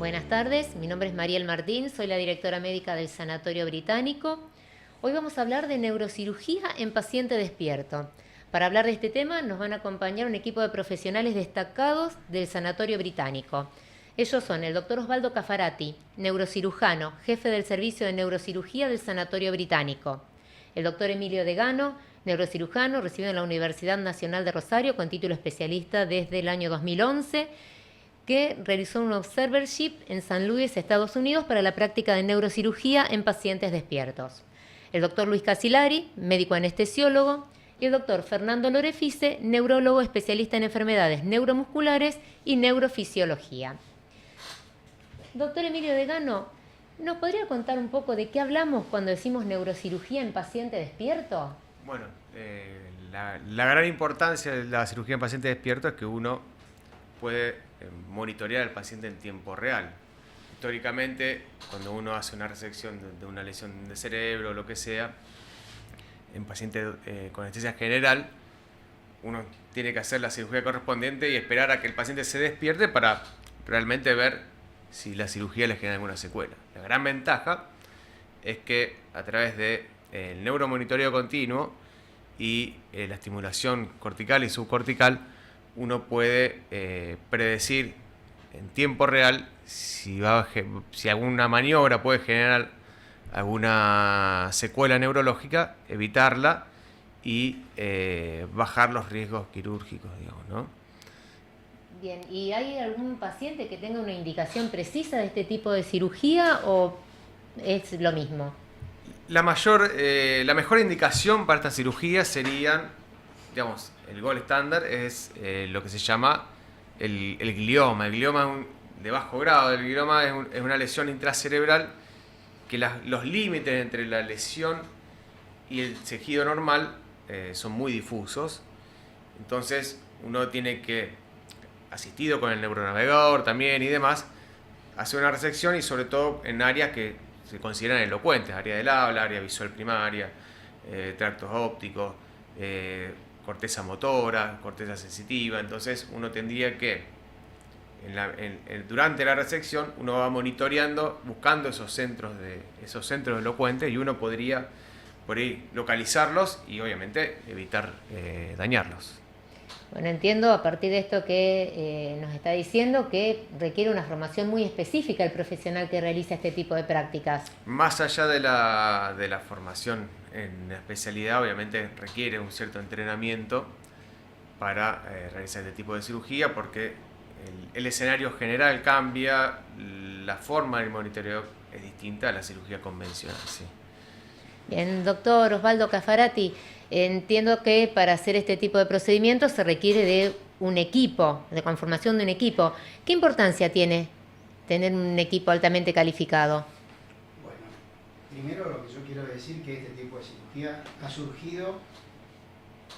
Buenas tardes, mi nombre es Mariel Martín, soy la directora médica del Sanatorio Británico. Hoy vamos a hablar de neurocirugía en paciente despierto. Para hablar de este tema nos van a acompañar un equipo de profesionales destacados del Sanatorio Británico. Ellos son el doctor Osvaldo Caffarati, neurocirujano, jefe del servicio de neurocirugía del Sanatorio Británico. El doctor Emilio Degano, neurocirujano, recibido en la Universidad Nacional de Rosario con título especialista desde el año 2011, que realizó un observership en San Luis, Estados Unidos, para la práctica de neurocirugía en pacientes despiertos. El doctor Luis Casilari, médico anestesiólogo, y el doctor Fernando Lorefice, neurólogo especialista en enfermedades neuromusculares y neurofisiología. Doctor Emilio Degano, ¿nos podría contar un poco de qué hablamos cuando decimos neurocirugía en paciente despierto? Bueno, la gran importancia de la cirugía en paciente despierto es que uno puede monitorear al paciente en tiempo real. Históricamente, cuando uno hace una resección de una lesión de cerebro o lo que sea, en pacientes con anestesia general, uno tiene que hacer la cirugía correspondiente y esperar a que el paciente se despierte para realmente ver si la cirugía le genera alguna secuela. La gran ventaja es que a través del neuromonitoreo continuo y la estimulación cortical y subcortical, uno puede predecir en tiempo real si alguna maniobra puede generar alguna secuela neurológica, evitarla y bajar los riesgos quirúrgicos, digamos, ¿no? Bien, ¿y hay algún paciente que tenga una indicación precisa de este tipo de cirugía o es lo mismo? La mejor indicación para esta cirugía serían, digamos, el gold estándar es lo que se llama el glioma. El glioma de bajo grado. El glioma es una lesión intracerebral que los límites entre la lesión y el tejido normal son muy difusos. Entonces uno tiene que, asistido con el neuronavegador también y demás, hacer una resección y sobre todo en áreas que se consideran elocuentes, área del habla, área visual primaria, tractos ópticos, corteza motora, corteza sensitiva. Entonces uno tendría que, durante la resección, uno va monitoreando, buscando esos centros elocuentes, y uno podría por ahí localizarlos y obviamente evitar dañarlos. Bueno, entiendo a partir de esto que nos está diciendo que requiere una formación muy específica el profesional que realiza este tipo de prácticas. Más allá de la formación en la especialidad, obviamente requiere un cierto entrenamiento para realizar este tipo de cirugía, porque el escenario general cambia, la forma del monitoreo es distinta a la cirugía convencional, sí. Bien, doctor Osvaldo Caffarati, entiendo que para hacer este tipo de procedimientos se requiere de un equipo, de conformación de un equipo. ¿Qué importancia tiene tener un equipo altamente calificado? Bueno, primero lo que yo quiero decir es que este tipo de cirugía ha surgido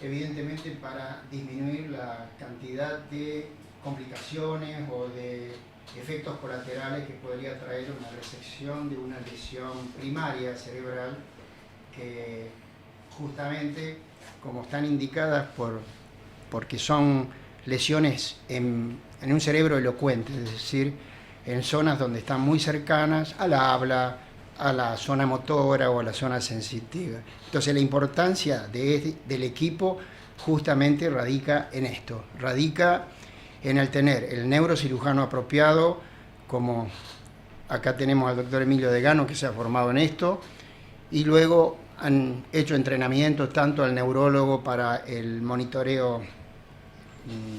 evidentemente para disminuir la cantidad de complicaciones o de efectos colaterales que podría traer una resección de una lesión primaria cerebral, que justamente, como están indicadas porque son lesiones en un cerebro elocuente, es decir, en zonas donde están muy cercanas al habla, a la zona motora o a la zona sensitiva. Entonces la importancia del equipo justamente radica en esto, radica en el tener el neurocirujano apropiado, como acá tenemos al doctor Emilio Degano, que se ha formado en esto, y luego han hecho entrenamiento tanto al neurólogo para el monitoreo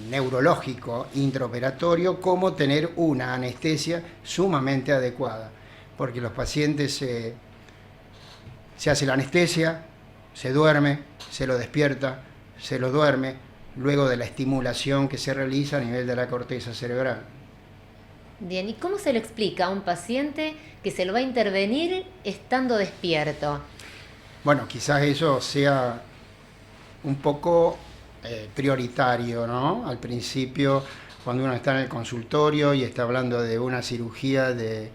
neurológico intraoperatorio, como tener una anestesia sumamente adecuada, porque los pacientes se hace la anestesia, se duerme, se lo despierta, se lo duerme, luego de la estimulación que se realiza a nivel de la corteza cerebral. Bien, ¿y cómo se le explica a un paciente que se lo va a intervenir estando despierto? Bueno, quizás eso sea un poco prioritario, ¿no? Al principio, cuando uno está en el consultorio y está hablando de una cirugía de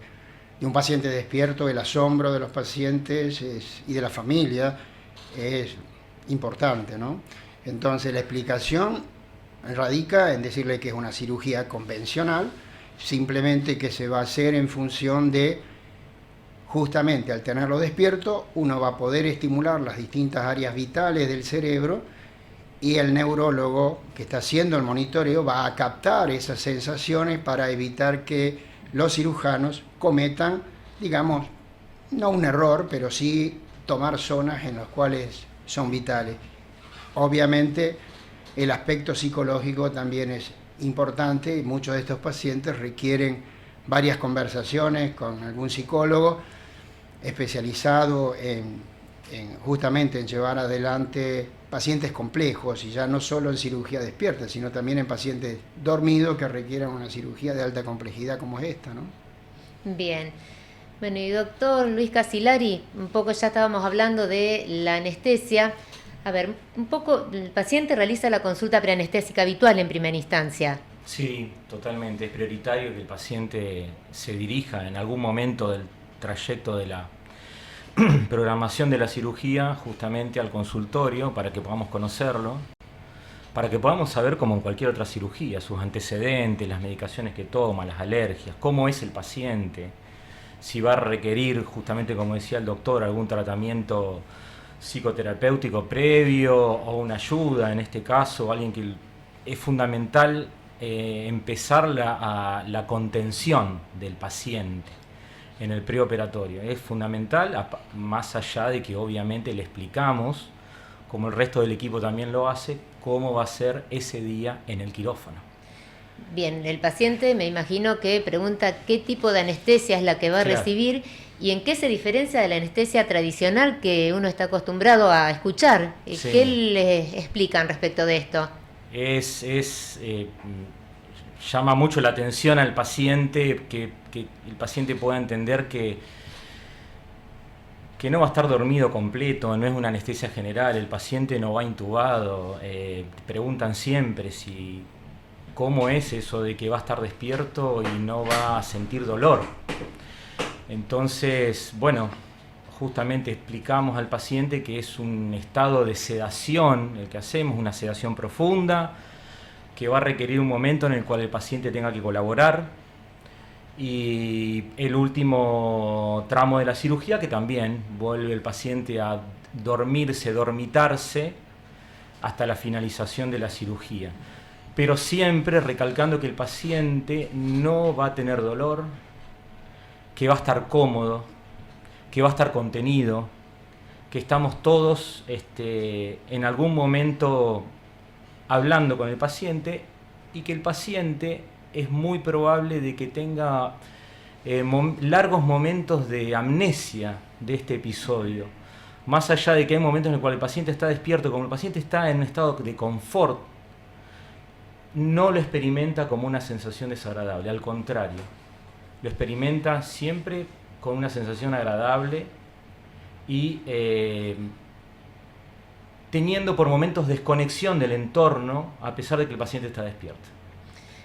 un paciente despierto, el asombro de los pacientes y de la familia es importante, ¿no? Entonces la explicación radica en decirle que es una cirugía convencional simplemente que se va a hacer en función de, justamente al tenerlo despierto, uno va a poder estimular las distintas áreas vitales del cerebro y el neurólogo que está haciendo el monitoreo va a captar esas sensaciones para evitar que los cirujanos cometan, digamos, no un error, pero sí tomar zonas en las cuales son vitales. Obviamente el aspecto psicológico también es importante y muchos de estos pacientes requieren varias conversaciones con algún psicólogo especializado justamente en llevar adelante pacientes complejos, y ya no solo en cirugía despierta, sino también en pacientes dormidos que requieran una cirugía de alta complejidad como es esta, ¿no? Bien. Bueno, y doctor Luis Casilari, un poco ya estábamos hablando de la anestesia. A ver, un poco, el paciente realiza la consulta preanestésica habitual en primera instancia. Sí, totalmente. Es prioritario que el paciente se dirija en algún momento del trayecto de la programación de la cirugía justamente al consultorio para que podamos conocerlo, para que podamos saber, como en cualquier otra cirugía, sus antecedentes, las medicaciones que toma, las alergias, cómo es el paciente, si va a requerir, justamente como decía el doctor, algún tratamiento psicoterapéutico previo o una ayuda, en este caso, alguien que es fundamental empezar la contención del paciente en el preoperatorio. Es fundamental, más allá de que obviamente le explicamos, como el resto del equipo también lo hace, cómo va a ser ese día en el quirófano. Bien, el paciente me imagino que pregunta qué tipo de anestesia es la que va a recibir y en qué se diferencia de la anestesia tradicional que uno está acostumbrado a escuchar. Sí. ¿Qué le explican respecto de esto? Llama mucho la atención al paciente que el paciente pueda entender que no va a estar dormido completo, no es una anestesia general, el paciente no va intubado. Preguntan siempre cómo es eso de que va a estar despierto y no va a sentir dolor. Entonces, bueno, justamente explicamos al paciente que es un estado de sedación el que hacemos, una sedación profunda, que va a requerir un momento en el cual el paciente tenga que colaborar, y el último tramo de la cirugía, que también vuelve el paciente a dormitarse hasta la finalización de la cirugía. Pero siempre recalcando que el paciente no va a tener dolor, que va a estar cómodo, que va a estar contenido, que estamos todos en algún momento hablando con el paciente, y que el paciente es muy probable de que tenga largos momentos de amnesia de este episodio. Más allá de que hay momentos en los cuales el paciente está despierto, como el paciente está en un estado de confort, no lo experimenta como una sensación desagradable, al contrario, lo experimenta siempre con una sensación agradable y teniendo por momentos desconexión del entorno, a pesar de que el paciente está despierto.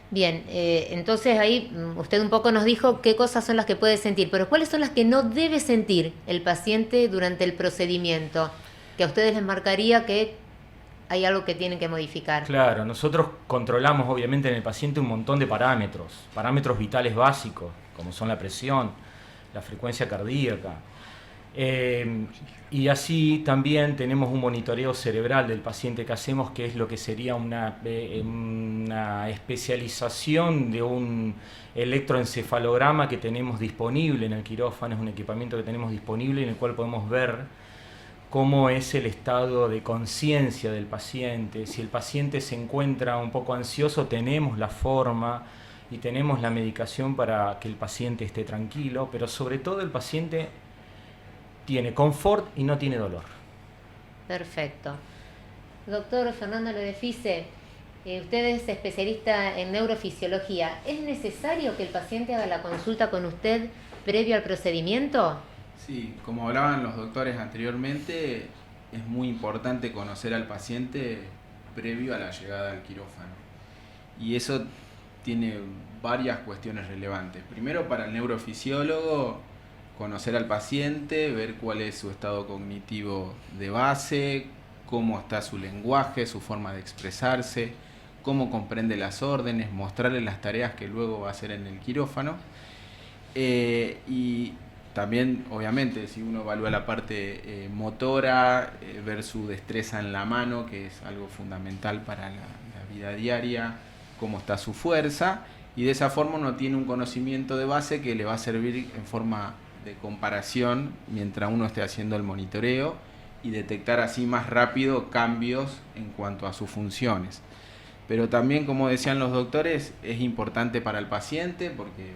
Bien, entonces ahí usted un poco nos dijo qué cosas son las que puede sentir, pero ¿cuáles son las que no debe sentir el paciente durante el procedimiento? Que a ustedes les marcaría que hay algo que tienen que modificar. Claro, nosotros controlamos obviamente en el paciente un montón de parámetros vitales básicos, como son la presión, la frecuencia cardíaca. Y así también tenemos un monitoreo cerebral del paciente que hacemos, que es lo que sería una especialización de un electroencefalograma que tenemos disponible en el quirófano. Es un equipamiento que tenemos disponible en el cual podemos ver cómo es el estado de conciencia del paciente. Si el paciente se encuentra un poco ansioso, tenemos la forma y tenemos la medicación para que el paciente esté tranquilo, pero sobre todo el paciente tiene confort y no tiene dolor. Perfecto. Doctor Fernando Lodefice, usted es especialista en neurofisiología. ¿Es necesario que el paciente haga la consulta con usted previo al procedimiento? Sí, como hablaban los doctores anteriormente, es muy importante conocer al paciente previo a la llegada al quirófano. Y eso tiene varias cuestiones relevantes. Primero, para el neurofisiólogo, conocer al paciente, ver cuál es su estado cognitivo de base, cómo está su lenguaje, su forma de expresarse, cómo comprende las órdenes, mostrarle las tareas que luego va a hacer en el quirófano. Y también, obviamente, si uno evalúa la parte motora, ver su destreza en la mano, que es algo fundamental para la vida diaria, cómo está su fuerza, y de esa forma uno tiene un conocimiento de base que le va a servir en forma de comparación mientras uno esté haciendo el monitoreo y detectar así más rápido cambios en cuanto a sus funciones. Pero también, como decían los doctores, es importante para el paciente porque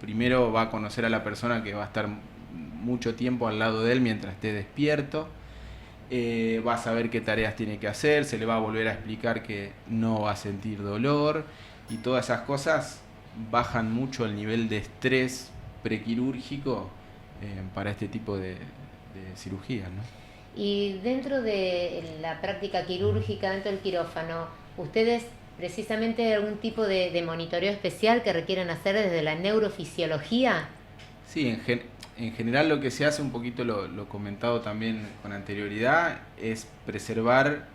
primero va a conocer a la persona que va a estar mucho tiempo al lado de él mientras esté despierto, va a saber qué tareas tiene que hacer, se le va a volver a explicar que no va a sentir dolor, y todas esas cosas bajan mucho el nivel de estrés prequirúrgico para este tipo de cirugías, ¿no? Y dentro de la práctica quirúrgica, dentro del quirófano, ¿ustedes precisamente algún tipo de monitoreo especial que requieran hacer desde la neurofisiología? Sí, en general lo que se hace, un poquito lo comentado también con anterioridad, es preservar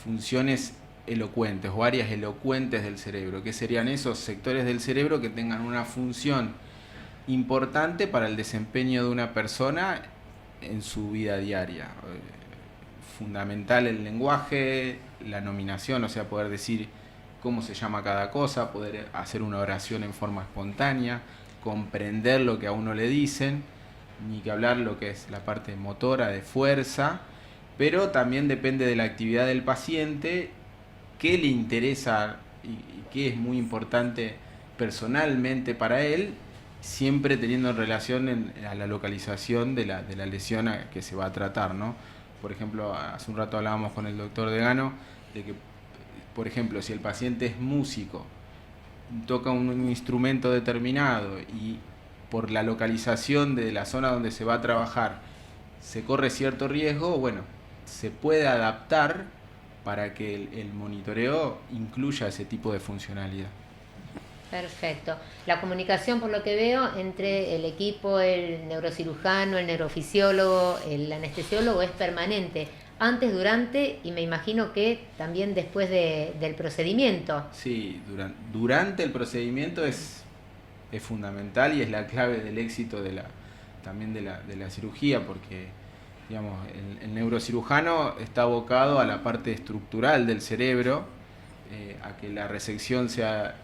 funciones elocuentes o áreas elocuentes del cerebro, que serían esos sectores del cerebro que tengan una función importante para el desempeño de una persona en su vida diaria. Fundamental el lenguaje, la nominación, o sea, poder decir cómo se llama cada cosa, poder hacer una oración en forma espontánea, comprender lo que a uno le dicen, ni que hablar lo que es la parte motora, de fuerza, pero también depende de la actividad del paciente, qué le interesa y qué es muy importante personalmente para él, siempre teniendo en relación a la localización de la lesión a que se va a tratar, ¿no? Por ejemplo, hace un rato hablábamos con el doctor Degano de que, por ejemplo, si el paciente es músico, toca un instrumento determinado y por la localización de la zona donde se va a trabajar se corre cierto riesgo, bueno, se puede adaptar para que el monitoreo incluya ese tipo de funcionalidad. Perfecto. La comunicación, por lo que veo, entre el equipo, el neurocirujano, el neurofisiólogo, el anestesiólogo es permanente, antes, durante y me imagino que también después del procedimiento. Sí, durante el procedimiento es fundamental y es la clave del éxito también de la cirugía, porque digamos, el neurocirujano está abocado a la parte estructural del cerebro, a que la resección sea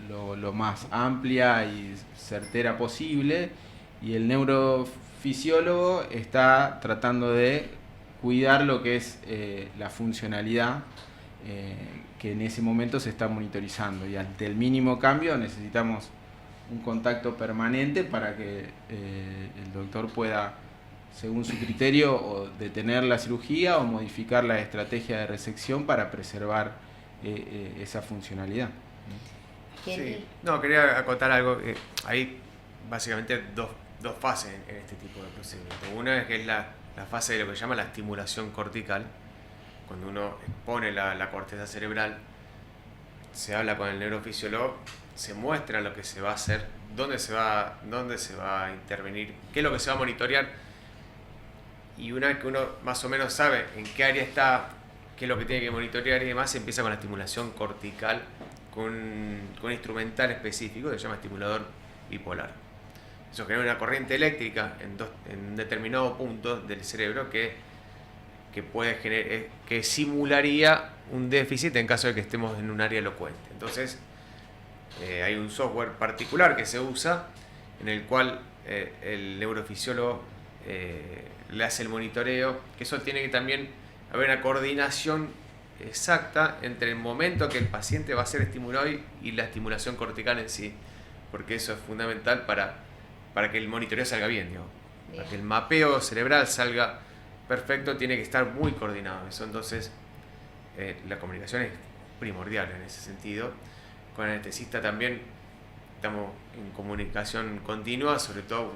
lo más amplia y certera posible, y el neurofisiólogo está tratando de cuidar lo que es la funcionalidad que en ese momento se está monitorizando, y ante el mínimo cambio necesitamos un contacto permanente para que el doctor pueda, según su criterio, o detener la cirugía o modificar la estrategia de resección para preservar esa funcionalidad. Sí. No, quería acotar algo. Hay básicamente dos fases en este tipo de procedimiento. Una es que es la fase de lo que se llama la estimulación cortical. Cuando uno expone la corteza cerebral, se habla con el neurofisiólogo, se muestra lo que se va a hacer, dónde se va a intervenir, qué es lo que se va a monitorear. Y una vez que uno más o menos sabe en qué área está, qué es lo que tiene que monitorear y demás, se empieza con la estimulación cortical con un instrumental específico que se llama estimulador bipolar. Eso genera una corriente eléctrica en un determinado punto del cerebro que simularía un déficit en caso de que estemos en un área elocuente. Entonces, hay un software particular que se usa en el cual el neurofisiólogo le hace el monitoreo, que eso tiene que también haber una coordinación exacta entre el momento que el paciente va a ser estimulado y la estimulación cortical en sí, porque eso es fundamental para que el monitoreo salga bien, digamos. Para que el mapeo cerebral salga perfecto, tiene que estar muy coordinado eso. Entonces la comunicación es primordial en ese sentido. Con el anestesista también estamos en comunicación continua, sobre todo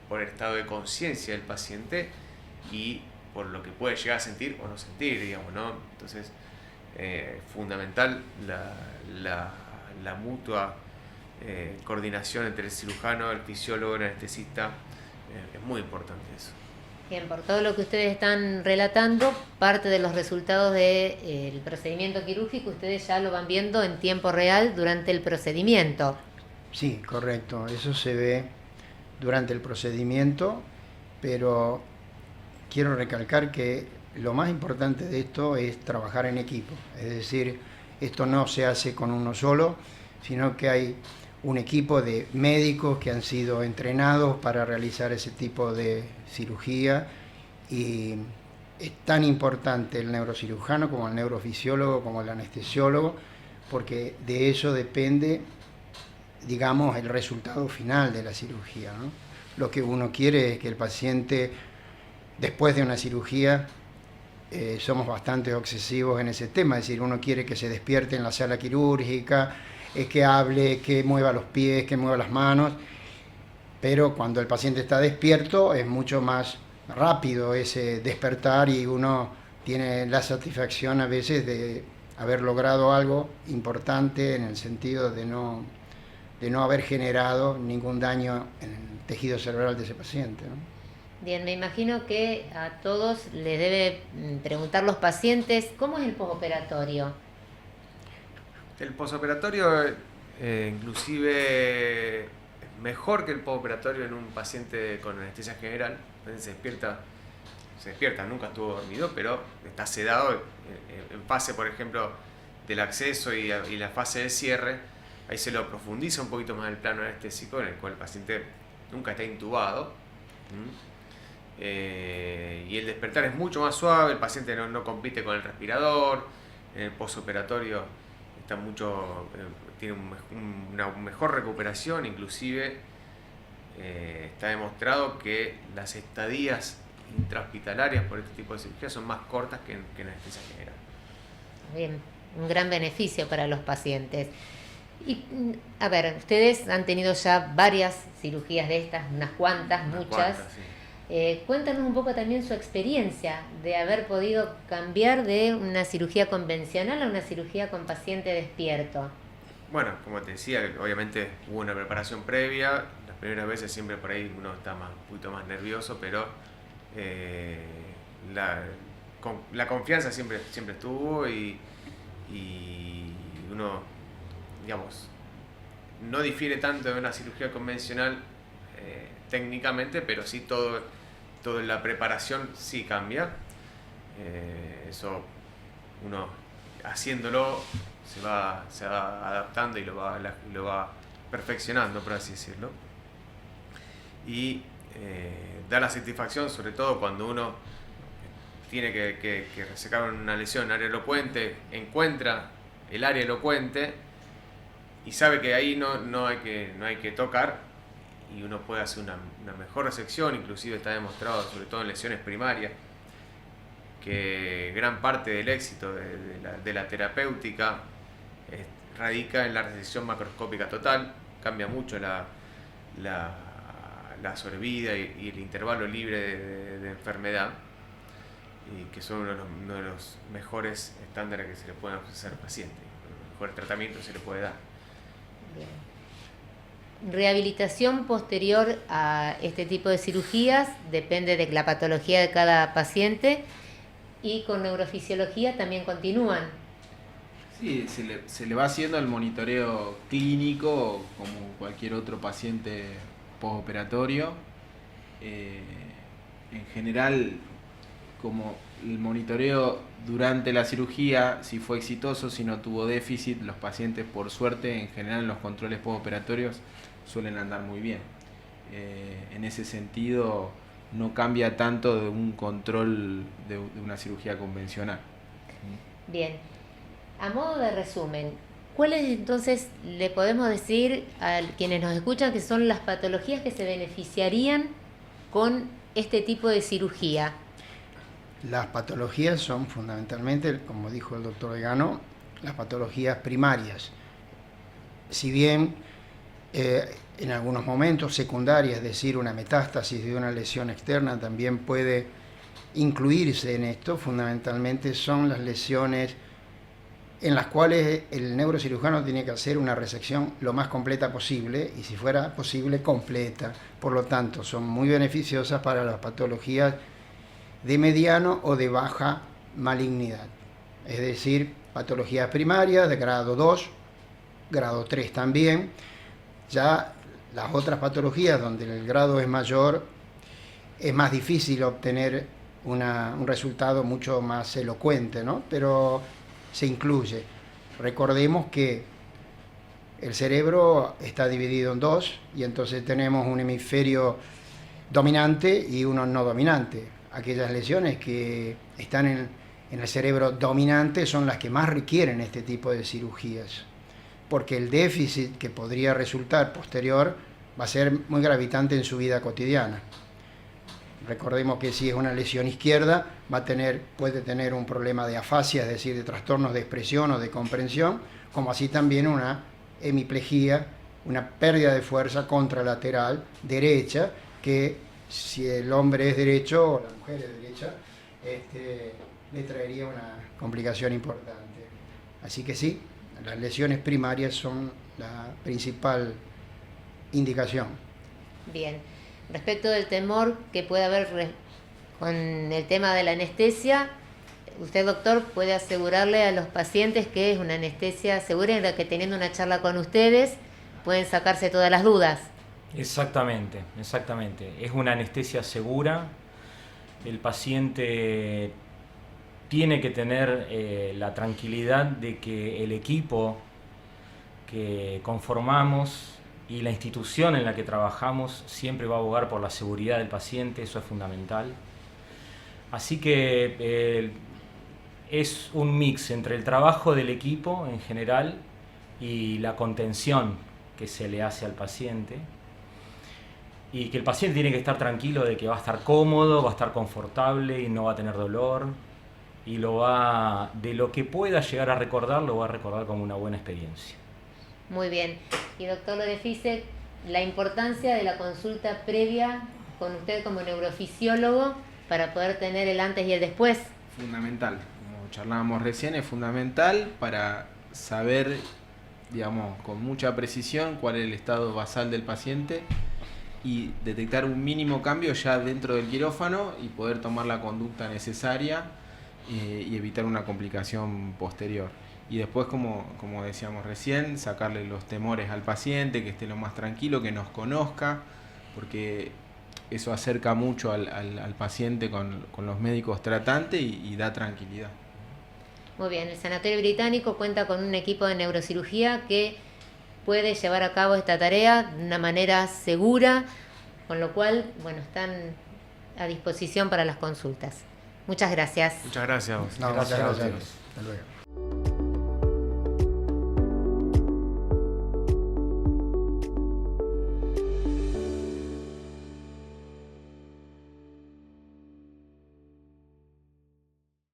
por el estado de conciencia del paciente y por lo que puede llegar a sentir o no sentir, digamos, ¿no? Entonces, fundamental la mutua coordinación entre el cirujano, el fisiólogo, el anestesista, es muy importante eso. Bien, por todo lo que ustedes están relatando, parte de los resultados del procedimiento quirúrgico ustedes ya lo van viendo en tiempo real durante el procedimiento. Sí, correcto. Eso se ve durante el procedimiento, pero quiero recalcar que lo más importante de esto es trabajar en equipo. Es decir, esto no se hace con uno solo, sino que hay un equipo de médicos que han sido entrenados para realizar ese tipo de cirugía, y es tan importante el neurocirujano como el neurofisiólogo, como el anestesiólogo, porque de eso depende, digamos, el resultado final de la cirugía, ¿no? Lo que uno quiere es que el paciente, después de una cirugía, somos bastante obsesivos en ese tema, es decir, uno quiere que se despierte en la sala quirúrgica, que hable, que mueva los pies, que mueva las manos, pero cuando el paciente está despierto es mucho más rápido ese despertar y uno tiene la satisfacción a veces de haber logrado algo importante en el sentido de no haber generado ningún daño en el tejido cerebral de ese paciente, ¿no? Bien, me imagino que a todos les debe preguntar los pacientes, ¿cómo es el posoperatorio? El posoperatorio, inclusive, es mejor que el posoperatorio en un paciente con anestesia general. Se despierta, nunca estuvo dormido, pero está sedado en fase, por ejemplo, del acceso y la fase de cierre. Ahí se lo profundiza un poquito más el plano anestésico, en el cual el paciente nunca está intubado. Y el despertar es mucho más suave, el paciente no compite con el respirador. En el posoperatorio tiene una mejor recuperación, inclusive está demostrado que las estadías intrahospitalarias por este tipo de cirugía son más cortas que en anestesia general. Bien, un gran beneficio para los pacientes. Y, a ver, ustedes han tenido ya varias cirugías de estas, unas cuantas, muchas. Sí. Cuéntanos un poco también su experiencia de haber podido cambiar de una cirugía convencional a una cirugía con paciente despierto. Bueno, como te decía, obviamente hubo una preparación previa. Las primeras veces siempre por ahí uno está un poquito más nervioso, pero la confianza siempre estuvo y uno, digamos, no difiere tanto de una cirugía convencional técnicamente, pero sí toda la preparación sí cambia. Eso uno haciéndolo se va adaptando y lo va perfeccionando, por así decirlo. Y da la satisfacción, sobre todo cuando uno tiene que resecar una lesión en área elocuente, encuentra el área elocuente y sabe que ahí no hay que tocar, y uno puede hacer una mejor resección. Inclusive está demostrado, sobre todo en lesiones primarias, que gran parte del éxito de la terapéutica radica en la resección macroscópica total. Cambia mucho la sobrevida y el intervalo libre de enfermedad, y que son uno de los mejores estándares que se le pueden ofrecer al paciente, los mejores tratamientos se le puede dar. Bien. Rehabilitación posterior a este tipo de cirugías depende de la patología de cada paciente, y con neurofisiología también continúan. Sí, se le va haciendo el monitoreo clínico como cualquier otro paciente postoperatorio. En general, como el monitoreo durante la cirugía, si fue exitoso, si no tuvo déficit, los pacientes, por suerte, en general en los controles postoperatorios suelen andar muy bien. En ese sentido, no cambia tanto de un control de una cirugía convencional. Bien, a modo de resumen, ¿cuáles entonces le podemos decir a quienes nos escuchan que son las patologías que se beneficiarían con este tipo de cirugía? Las patologías son fundamentalmente, como dijo el doctor Vegano, las patologías primarias. Si bien en algunos momentos secundarias, es decir, una metástasis de una lesión externa también puede incluirse en esto, fundamentalmente son las lesiones en las cuales el neurocirujano tiene que hacer una resección lo más completa posible, y si fuera posible completa. Por lo tanto, son muy beneficiosas para las patologías de mediano o de baja malignidad. Es decir, patologías primarias de grado 2, grado 3 también. Ya las otras patologías donde el grado es mayor, es más difícil obtener un resultado mucho más elocuente, ¿no? Pero se incluye. Recordemos que el cerebro está dividido en dos y entonces tenemos un hemisferio dominante y uno no dominante. Aquellas lesiones que están en el cerebro dominante son las que más requieren este tipo de cirugías, porque el déficit que podría resultar posterior va a ser muy gravitante en su vida cotidiana. Recordemos que si es una lesión izquierda, puede tener un problema de afasia, es decir, de trastornos de expresión o de comprensión, como así también una hemiplegia, una pérdida de fuerza contralateral derecha, que si el hombre es derecho o la mujer es derecha, le traería una complicación importante. Así que sí, las lesiones primarias son la principal indicación. Bien, respecto del temor que puede haber con el tema de la anestesia, usted, doctor, puede asegurarle a los pacientes que es una anestesia segura y que teniendo una charla con ustedes pueden sacarse todas las dudas. Exactamente, exactamente. Es una anestesia segura. El paciente tiene que tener la tranquilidad de que el equipo que conformamos y la institución en la que trabajamos siempre va a abogar por la seguridad del paciente, eso es fundamental. Así que es un mix entre el trabajo del equipo en general y la contención que se le hace al paciente, y que el paciente tiene que estar tranquilo de que va a estar cómodo, va a estar confortable y no va a tener dolor, y de lo que pueda llegar a recordar, lo va a recordar como una buena experiencia. Muy bien. Y doctor Lorefice, la importancia de la consulta previa con usted como neurofisiólogo para poder tener el antes y el después. Fundamental, como charlábamos recién, es fundamental para saber, digamos, con mucha precisión cuál es el estado basal del paciente y detectar un mínimo cambio ya dentro del quirófano y poder tomar la conducta necesaria y evitar una complicación posterior. Y después, como decíamos recién, sacarle los temores al paciente, que esté lo más tranquilo, que nos conozca, porque eso acerca mucho al paciente con los médicos tratantes y da tranquilidad. Muy bien, el Sanatorio Británico cuenta con un equipo de neurocirugía que puede llevar a cabo esta tarea de una manera segura, con lo cual, bueno, están a disposición para las consultas. Muchas gracias. Muchas gracias a vos. No, muchas Gracias a gracias. ustedes. Hasta luego.